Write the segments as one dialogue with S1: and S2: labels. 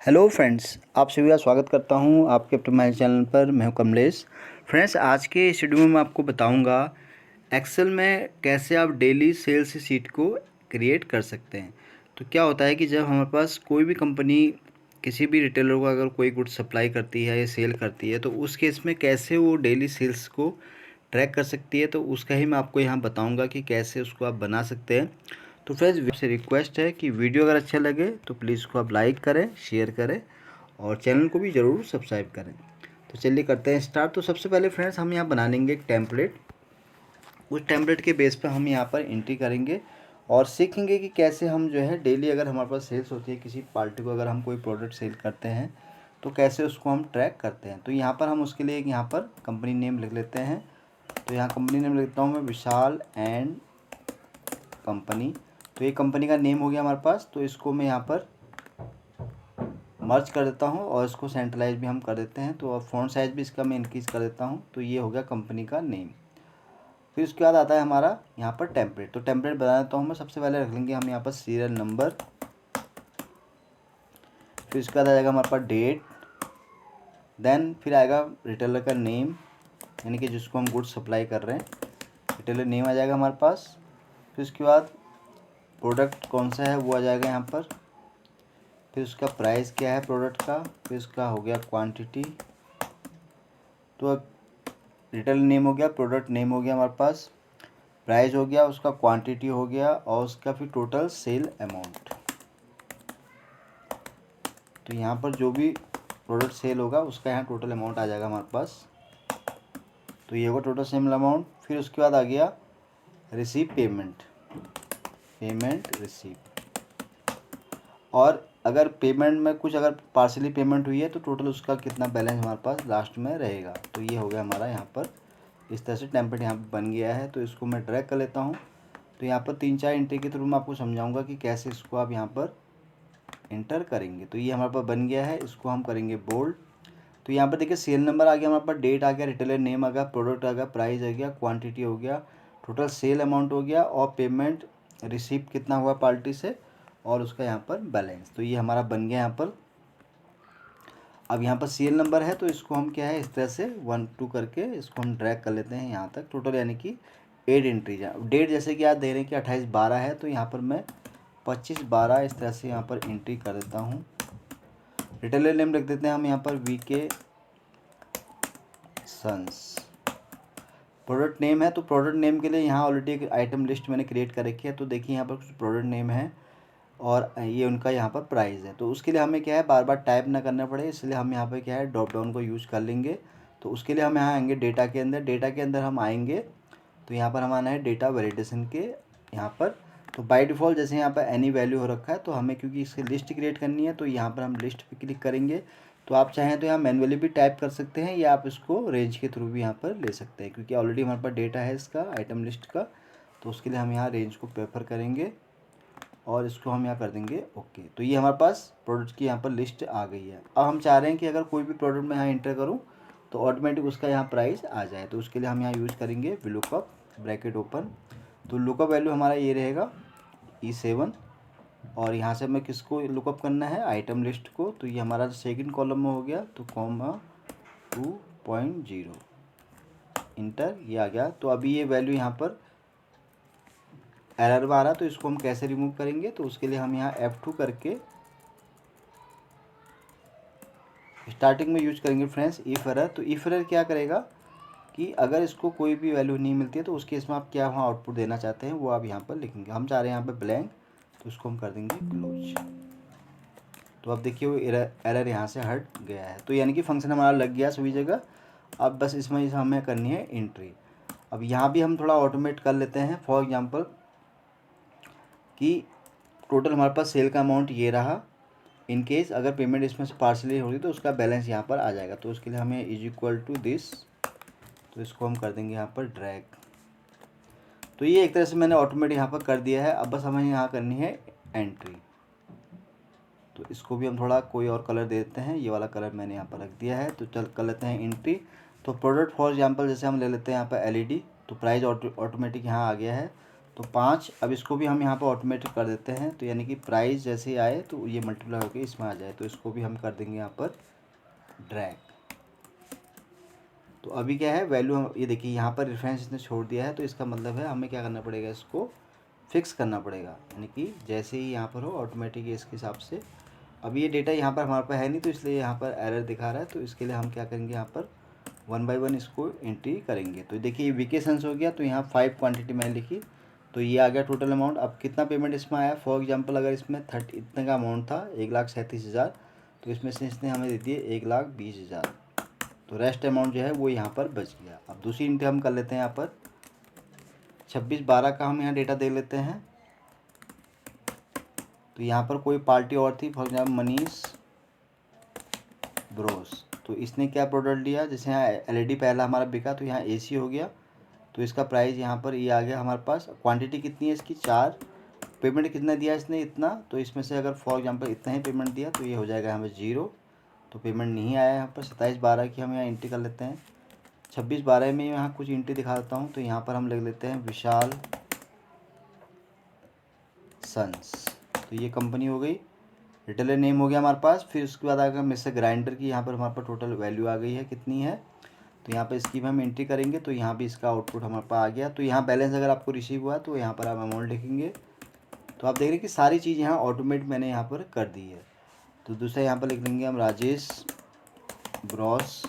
S1: Hello friends, आप सभी का स्वागत करता हूं आपके अपने हमारे चैनल पर। मैं हूं कमलेश। फ्रेंड्स, आज के इस वीडियो में मैं आपको बताऊंगा एक्सेल में कैसे आप डेली सेल्स शीट को क्रिएट कर सकते हैं। तो क्या होता है कि जब हमारे पास कोई भी कंपनी किसी भी रिटेलर को अगर कोई गुड सप्लाई करती है या सेल करती है, तो उस केस में कैसे वो डेली सेल्स को ट्रैक कर सकती है, तो उसका ही मैं आपको यहाँ बताऊँगा कि कैसे उसको आप बना सकते हैं। तो फ्रेंड्स, आपसे रिक्वेस्ट है कि वीडियो अगर अच्छा लगे तो प्लीज़ इसको आप लाइक करें, शेयर करें और चैनल को भी ज़रूर सब्सक्राइब करें। तो चलिए करते हैं स्टार्ट। तो सबसे पहले फ्रेंड्स, हम यहाँ बना लेंगे एक टेम्पलेट। उस टेम्पलेट के बेस पर हम यहाँ पर एंट्री करेंगे और सीखेंगे कि कैसे हम जो है डेली अगर हमारे पास सेल्स होती है किसी पार्टी को, अगर हम कोई प्रोडक्ट सेल करते हैं तो कैसे उसको हम ट्रैक करते हैं। तो यहाँ पर हम उसके लिए यहाँ पर कंपनी नेम लिख लेते हैं। तो यहाँ कंपनी नेम लिखता हूँ मैं, विशाल एंड कंपनी। तो ये कंपनी का नेम हो गया हमारे पास। तो इसको मैं यहाँ पर मर्ज कर देता हूँ और इसको सेंट्रलाइज भी हम कर देते हैं। तो अब फ़ॉन्ट साइज़ भी इसका मैं इंक्रीज़ कर देता हूँ। तो ये हो गया कंपनी का नेम। फिर उसके बाद आता है हमारा यहाँ पर टेम्पलेट। तो टेम्पलेट बना देता हूँ मैं। सबसे पहले रख लेंगे हम यहाँ पर सीरियल नंबर। फिर उसके बाद आ जाएगा हमारे पास डेट। देन फिर आएगा रिटेलर का नेम, यानी कि जिसको हम गुड्स सप्लाई कर रहे हैं, रिटेलर नेम आ जाएगा हमारे पास। फिर उसके बाद प्रोडक्ट कौन सा है वो आ जाएगा यहाँ पर। फिर उसका प्राइस क्या है प्रोडक्ट का। फिर उसका हो गया क्वांटिटी। तो अब रिटेल नेम हो गया, प्रोडक्ट नेम हो गया हमारे पास, प्राइस हो गया, उसका क्वांटिटी हो गया और उसका फिर टोटल सेल अमाउंट। तो यहाँ पर जो भी प्रोडक्ट सेल होगा उसका यहाँ टोटल अमाउंट आ जाएगा हमारे पास। तो ये होगा टोटल सेल अमाउंट। फिर उसके बाद आ गया रिसीव पेमेंट, पेमेंट रिसीव। और अगर पेमेंट में कुछ अगर पार्सली पेमेंट हुई है तो टोटल उसका कितना बैलेंस हमारे पास लास्ट में रहेगा। तो ये हो गया हमारा यहाँ पर। इस तरह से टेम्पलेट यहाँ पर बन गया है। तो इसको मैं ड्रैग कर लेता हूँ। तो यहाँ पर 3-4 एंट्री के थ्रू मैं आपको समझाऊंगा कि कैसे इसको आप यहाँ पर एंटर करेंगे। तो ये हमारे पास बन गया है। इसको हम करेंगे बोल्ड। तो यहाँ पर देखिए सेल नंबर आ गया हमारे पास, डेट आ गया, रिटेलर नेम आ गया, प्रोडक्ट आ गया, प्राइस आ गया, क्वांटिटी हो गया, टोटल सेल अमाउंट हो गया और पेमेंट रिसीव कितना हुआ पार्टी से और उसका यहाँ पर बैलेंस। तो ये हमारा बन गया यहाँ पर। अब यहाँ पर सीरियल नंबर है तो इसको हम क्या है इस तरह से 1-2 करके इसको हम ड्रैग कर लेते हैं यहाँ तक टोटल, यानी कि 8 एंट्रीज है। डेट जैसे कि आप दे रहे हैं कि 28/12 है, तो यहाँ पर मैं 25/12 इस तरह से यहाँ पर एंट्री कर देता हूँ। रिटेलर नेम लिख देते हैं हम यहाँ पर वीके सन्स। प्रोडक्ट नेम है तो प्रोडक्ट नेम के लिए यहाँ ऑलरेडी एक आइटम लिस्ट मैंने क्रिएट कर रखी है। तो देखिए यहाँ पर कुछ प्रोडक्ट नेम है और ये उनका यहाँ पर प्राइस है। तो उसके लिए हमें क्या है बार बार टाइप ना करना पड़े, इसलिए हम यहाँ पर क्या है ड्रॉप डाउन को यूज़ कर लेंगे। तो उसके लिए हम यहाँ आएंगे डेटा के अंदर। डेटा के अंदर हम आएंगे तो यहाँ पर हम आना है डेटा वैलिडेशन के यहाँ पर। तो बाय डिफ़ॉल्ट जैसे यहाँ पर एनी वैल्यू हो रखा है, तो हमें क्योंकि इसकी लिस्ट क्रिएट करनी है तो यहाँ पर हम लिस्ट पे क्लिक करेंगे। तो आप चाहें तो यहाँ मैन्युअली भी टाइप कर सकते हैं या आप इसको रेंज के थ्रू भी यहाँ पर ले सकते हैं, क्योंकि ऑलरेडी हमारे पास डेटा है इसका आइटम लिस्ट का। तो उसके लिए हम यहाँ रेंज को प्रेफर करेंगे और इसको हम यहाँ कर देंगे ओके। तो ये हमारे पास प्रोडक्ट की यहाँ पर लिस्ट आ गई है। अब हम चाह रहे हैं कि अगर कोई भी प्रोडक्ट मैं यहाँ इंटर करूँ तो ऑटोमेटिक उसका यहाँ प्राइस आ जाए। तो उसके लिए हम यहाँ यूज़ करेंगे लुकअप, ब्रैकेट ओपन। तो लुकअप वैल्यू हमारा ये रहेगा E7 और यहाँ से हमें किसको लुकअप करना है आइटम लिस्ट को। तो ये हमारा सेकंड कॉलम में हो गया, तो कॉमा 2.0 इंटर, ये आ गया। तो अभी ये वैल्यू यहाँ पर एरर आ रहा, तो इसको हम कैसे रिमूव करेंगे। तो उसके लिए हम यहाँ F2 करके स्टार्टिंग में यूज करेंगे फ्रेंड्स इफ एरर। तो इफ एरर क्या करेगा कि अगर इसको कोई भी वैल्यू नहीं मिलती है तो उस केस में आप क्या वहाँ आउटपुट देना चाहते हैं वो आप यहाँ पर लिखेंगे। हम चाह रहे हैं यहाँ पर ब्लैंक, तो उसको हम कर देंगे क्लोज। तो अब देखिए वो एरर यहाँ से हट गया है। तो यानी कि फंक्शन हमारा लग गया सभी जगह। अब बस इसमें हमें करनी है एंट्री। अब यहाँ भी हम थोड़ा ऑटोमेट कर लेते हैं। फॉर एग्जांपल कि टोटल हमारे पास सेल का अमाउंट ये रहा, इन केस अगर पेमेंट इसमें से पार्सली हो रही तो उसका बैलेंस यहाँ पर आ जाएगा। तो उसके लिए हमें इज इक्वल टू दिस, तो इसको हम कर देंगे यहाँ पर ड्रैग। तो ये एक तरह से मैंने ऑटोमेट यहाँ पर कर दिया है। अब बस हमें यहाँ करनी है एंट्री। तो इसको भी हम थोड़ा कोई और कलर दे देते हैं, ये वाला कलर मैंने यहाँ पर रख दिया है। तो चल कर लेते हैं एंट्री। तो प्रोडक्ट फॉर एग्जांपल जैसे हम ले लेते हैं यहाँ पर LED, तो प्राइस ऑटोमेटिक यहाँ आ गया है। तो 5। अब इसको भी हम यहाँ पर ऑटोमेटिक कर देते हैं, तो यानी कि प्राइस जैसे ही आए तो ये मल्टीप्लाई होकर इसमें आ जाए। तो इसको भी हम कर देंगे यहाँ पर ड्रैग। तो अभी क्या है वैल्यू, ये देखिए यहाँ पर रेफरेंस इसने छोड़ दिया है, तो इसका मतलब है हमें क्या करना पड़ेगा, इसको फिक्स करना पड़ेगा। यानी कि जैसे ही यहाँ पर हो ऑटोमेटिक इसके हिसाब से। अब ये डेटा यहाँ पर हमारे पास है नहीं, तो इसलिए यहाँ पर एरर दिखा रहा है। तो इसके लिए हम क्या करेंगे, यहाँ पर 1 बाय 1 इसको एंट्री करेंगे। तो देखिए वेकेशंस हो गया, तो यहाँ 5 क्वांटिटी मैंने लिखी, तो ये आ गया टोटल अमाउंट। अब कितना पेमेंट इसमें आया, फॉर एग्जांपल अगर इसमें 30 इतने का अमाउंट था 1,37,000, तो इसमें से इसने हमें दे दिए 1,20,000। तो रेस्ट अमाउंट जो है वो यहाँ पर बच गया। अब दूसरी एंट्री हम कर लेते हैं, यहाँ पर 26/12 का हम यहाँ डेटा दे लेते हैं। तो यहाँ पर कोई पार्टी और थी, फॉर एग्जाम्पल मनीष ब्रोस। तो इसने क्या प्रोडक्ट दिया, जैसे यहाँ LED पहला हमारा बिका, तो यहाँ AC हो गया। तो इसका प्राइस यहाँ पर ये आ गया हमारे पास। क्वांटिटी कितनी है इसकी 4। पेमेंट कितना दिया इसने, इतना। तो इसमें से अगर फॉर एग्जांपल इतना ही पेमेंट दिया तो ये हो जाएगा हमें 0। तो पेमेंट नहीं आया यहाँ पर। 27/12 की हम यहाँ एंट्री कर लेते हैं। 26/12 में यहाँ कुछ एंट्री दिखा देता हूँ। तो यहाँ पर हम लिख लेते हैं विशाल सन्स। तो ये कंपनी हो गई, रिटेलर नेम हो गया हमारे पास। फिर उसके बाद आएगा मिक्सर ग्राइंडर की, यहाँ पर हमारे पास टोटल वैल्यू आ गई है, कितनी है। तो यहाँ पर इसकी भी हम एंट्री करेंगे, तो यहाँ भी इसका आउटपुट हमारे पास आ गया। तो यहाँ बैलेंस अगर आपको रिसीव हुआ तो यहाँ पर आप अमाउंट लिखेंगे। तो आप देख रहे हैं कि सारी चीज़ यहाँ ऑटोमेट मैंने यहाँ पर कर दी है। तो दूसरा यहाँ पर लिख लेंगे हम राजेश ब्रॉस।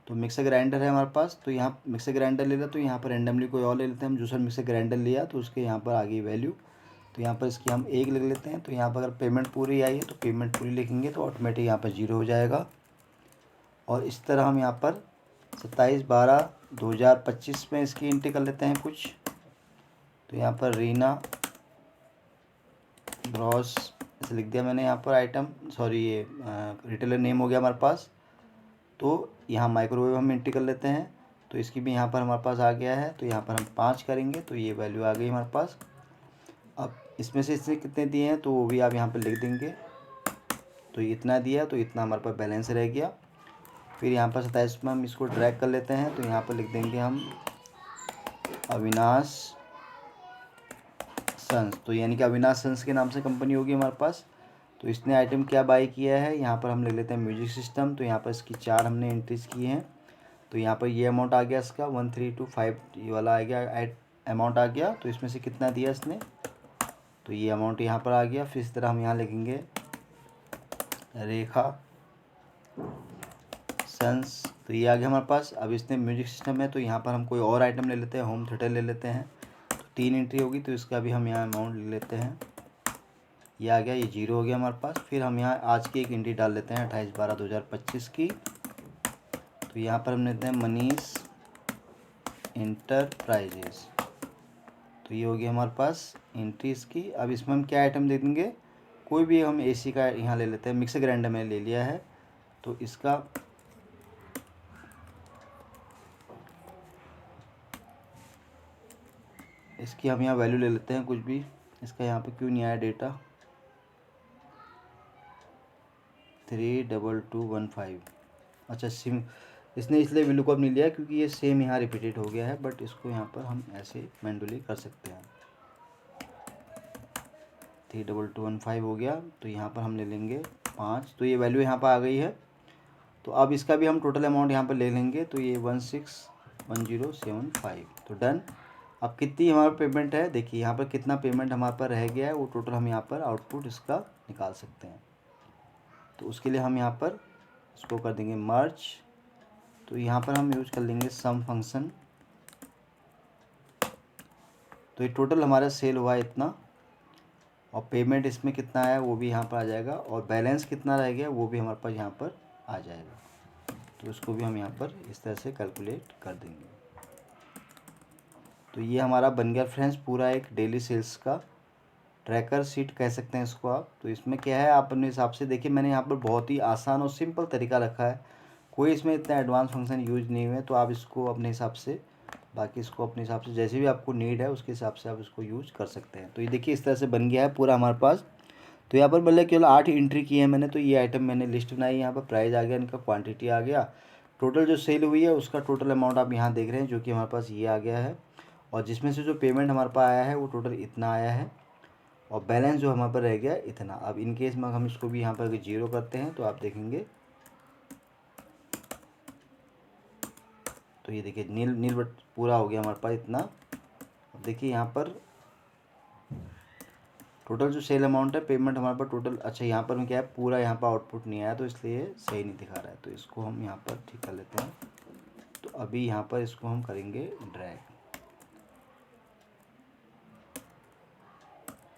S1: तो मिक्सर ग्राइंडर है हमारे पास, तो यहाँ मिक्सर ग्राइंडर ले लिया, तो यहाँ पर रेंडमली कोई और ले लेते हैं हम। दूसरा मिक्सर ग्राइंडर लिया तो उसके यहाँ पर आ गई वैल्यू। तो यहाँ पर इसकी हम 1 लिख लेते हैं। तो यहाँ पर अगर पेमेंट पूरी आई है तो पेमेंट पूरी लिखेंगे, तो ऑटोमेटिक यहाँ पर 0 हो जाएगा। और इस तरह हम यहाँ पर 27/12/2025 में इसकी एंट्री कर लेते हैं कुछ। तो यहाँ पर रीना ब्रॉस ऐसे लिख दिया मैंने यहाँ पर आइटम, सॉरी ये रिटेलर नेम हो गया हमारे पास। तो यहाँ माइक्रोवेव हम एंट्री कर लेते हैं। तो इसकी भी यहाँ पर हमारे पास आ गया है। तो यहाँ पर हम 5 करेंगे, तो ये वैल्यू आ गई हमारे पास। अब इसमें से इसने कितने दिए हैं तो वो भी आप यहाँ पर लिख देंगे। तो इतना दिया, तो इतना हमारे पास बैलेंस रह गया। फिर यहाँ पर 27 में हम इसको ड्रैग कर लेते हैं। तो यहाँ पर लिख देंगे हम अविनाश सन्स। तो यानी कि अविनाश सन्स के नाम से कंपनी होगी हमारे पास। तो इसने आइटम क्या बाई किया है, यहाँ पर हम लिख लेते हैं म्यूजिक सिस्टम। तो यहाँ पर इसकी 4 हमने एंट्रीज की हैं। तो यहाँ पर ये अमाउंट आ गया इसका 1325, ये वाला आ गया अमाउंट आ गया। तो इसमें से कितना दिया इसने, तो ये अमाउंट यहाँ पर आ गया। फिर इस तरह हम यहाँ लिखेंगे रेखा सन्स। तो ये आ गया हमारे पास। अब इसने म्यूजिक सिस्टम है, तो यहाँ पर हम कोई और आइटम ले लेते हैं, होम थिएटर ले लेते हैं। तो 3 एंट्री होगी, तो इसका भी हम यहाँ अमाउंट ले लेते हैं। ये आ गया, ये 0 हो गया हमारे पास। फिर हम यहाँ आज की एक एंट्री डाल लेते हैं 28/12/2025 की। तो यहाँ पर हम लेते हैं मनीष एंटरप्राइजेस। तो ये हो गया हमारे पास एंट्रीज की। अब इसमें हम क्या आइटम दे देंगे, कोई भी हम AC का यहाँ ले लेते हैं। मिक्सर ग्राइंडर मैंने ले लिया है, तो इसका इसकी हम यहाँ वैल्यू ले लेते हैं कुछ भी। इसका यहाँ पे क्यों नहीं आया डेटा, 32215। अच्छा सिम इसने इसलिए वैल्यू को अब नहीं लिया क्योंकि ये सेम यहाँ रिपीटेड हो गया है, बट इसको यहाँ पर हम ऐसे मैन्युअली कर सकते हैं। 32215 हो गया। तो यहाँ पर हम ले लेंगे 5। तो ये वैल्यू यहाँ पर आ गई है। तो अब इसका भी हम टोटल अमाउंट यहाँ पर ले लेंगे। तो ये 161075। तो डन। अब कितनी हमारा पेमेंट है, देखिए यहाँ पर कितना पेमेंट हमारे पर रह गया है, वो टोटल हम यहाँ पर आउटपुट इसका निकाल सकते हैं। तो उसके लिए हम यहाँ पर इसको कर देंगे मर्ज। तो यहाँ पर हम यूज कर लेंगे सम फंक्शन। तो ये टोटल हमारा सेल हुआ है इतना, और पेमेंट इसमें कितना आया वो भी यहाँ पर आ जाएगा, और बैलेंस कितना रह गया वो भी हमारे पास यहाँ पर आ जाएगा। तो उसको भी हम यहाँ पर इस तरह से कैलकुलेट कर देंगे। तो ये हमारा बन गया फ्रेंड्स पूरा एक डेली सेल्स का ट्रैकर शीट कह सकते हैं इसको आप। तो इसमें क्या है आप अपने हिसाब से देखिए, मैंने यहाँ पर बहुत ही आसान और सिंपल तरीका रखा है, कोई इसमें इतना एडवांस फंक्शन यूज नहीं हुए। तो आप इसको अपने हिसाब से, बाकी इसको अपने हिसाब से जैसे भी आपको नीड है उसके हिसाब से आप इसको यूज कर सकते हैं। तो ये देखिए इस तरह से बन गया है पूरा हमारे पास। तो यहाँ पर मतलब केवल 8 एंट्री की है मैंने। तो ये आइटम मैंने लिस्ट बनाई, यहाँ पर प्राइस आ गया, इनका क्वांटिटी आ गया, टोटल जो सेल हुई है उसका टोटल अमाउंट आप यहाँ देख रहे हैं, जो कि हमारे पास ये आ गया है। और जिसमें से जो पेमेंट हमारे पास आया है वो टोटल इतना आया है, और बैलेंस जो हमारे पास रह गया इतना। अब इन केस में हम इसको भी यहाँ पर जीरो करते हैं तो आप देखेंगे तो ये देखिए नील नील बट पूरा हो गया हमारे पास इतना। अब देखिए यहाँ पर टोटल जो सेल अमाउंट है, पेमेंट हमारे पास टोटल, अच्छा यहाँ पर में क्या है, पूरा यहाँ पर आउटपुट नहीं आया तो इसलिए सही नहीं दिखा रहा है, तो इसको हम यहाँ पर ठीक कर लेते हैं। तो अभी यहाँ पर इसको हम करेंगे ड्रैग।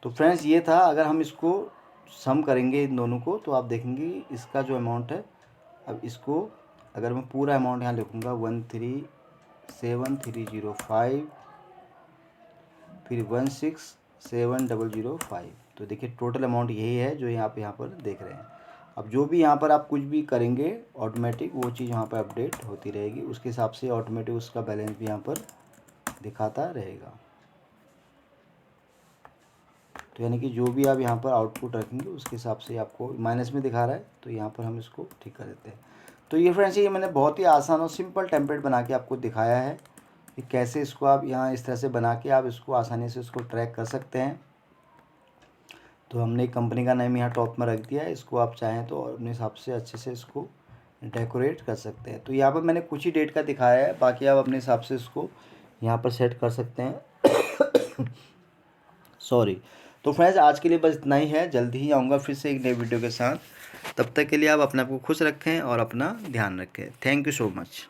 S1: तो फ्रेंड्स ये था, अगर हम इसको सम करेंगे इन दोनों को तो आप देखेंगे इसका जो अमाउंट है, अब इसको अगर मैं पूरा अमाउंट यहाँ लिखूँगा 137,305 फिर 167,005, तो देखिए टोटल अमाउंट यही है जो आप यहाँ पर देख रहे हैं। अब जो भी यहाँ पर आप कुछ भी करेंगे ऑटोमेटिक वो चीज़ यहाँ पर अपडेट होती रहेगी, उसके हिसाब से ऑटोमेटिक उसका बैलेंस भी यहाँ पर दिखाता रहेगा। तो यानी कि जो भी आप यहाँ पर आउटपुट रखेंगे उसके हिसाब से आपको माइनस में दिखा रहा है, तो यहाँ पर हम इसको ठीक कर देते हैं। तो ये फ्रेंड्स ये मैंने बहुत ही आसान और सिंपल टेम्पलेट बना के आपको दिखाया है कि कैसे इसको आप यहाँ इस तरह से बना के आप इसको आसानी से इसको ट्रैक कर सकते हैं। तो हमने कंपनी का नेम यहाँ टॉप में रख दिया है, इसको आप चाहें तो अपने हिसाब से अच्छे से इसको डेकोरेट कर सकते हैं। तो यहाँ पर मैंने कुछ ही डेट का दिखाया है, बाकी आप अपने हिसाब से इसको यहाँ पर सेट कर सकते हैं। सॉरी। तो फ्रेंड्स आज के लिए बस इतना ही है, जल्दी ही आऊँगा फिर से एक नई वीडियो के साथ। तब तक के लिए आप अपने आप को खुश रखें और अपना ध्यान रखें। Thank you so much.